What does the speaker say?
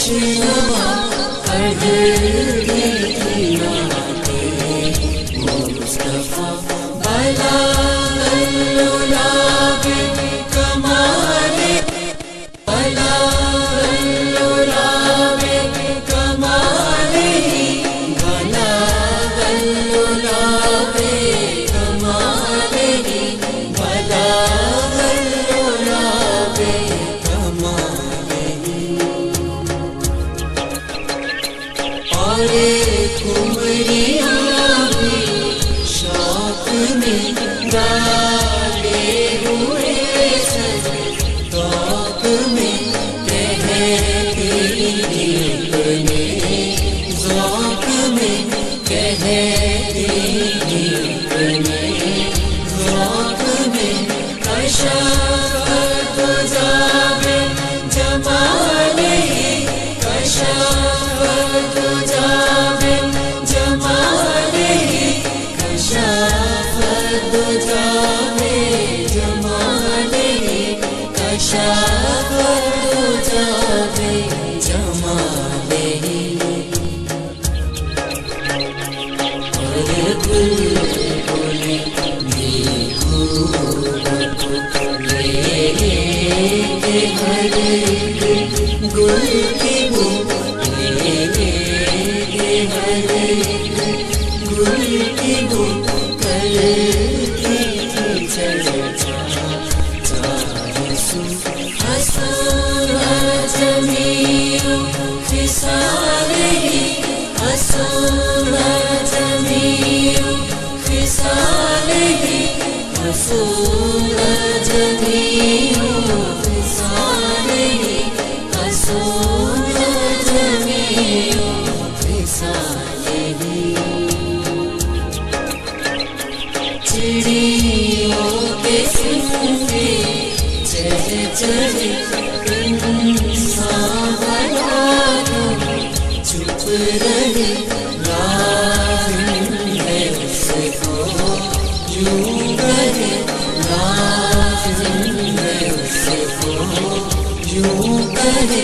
वैष्णवा मुस्तफा भला लुलावे कमाले भला लुलावे कमाले भला लुलावे कमाले भला लुलावे कमाले और कुमरिया भी शौक में डाले हुए सजे तौक में कहती अपने ज़ौक़ में कहती अपने ज़ौक़ में कशाफ़त जावे जमाले कशाफ़त जावे जमाले कशाफ़त जावे जमाले कशाफ़त जावे जमाले और बुलबुल देखो लेके हर गुल की बू लेके हर गुल की बू करती चर्चा हसन जमीओ खिसाले हसन जमीओ खिसाले हसन जमीओ खिसाले हसन जमीओ खिसाले चिड़ियों के सिंगे चह चह इंसान बना दो चुप रहे लाज़िम है उसको यूं रहे लाज़िम है उसको यूं कहे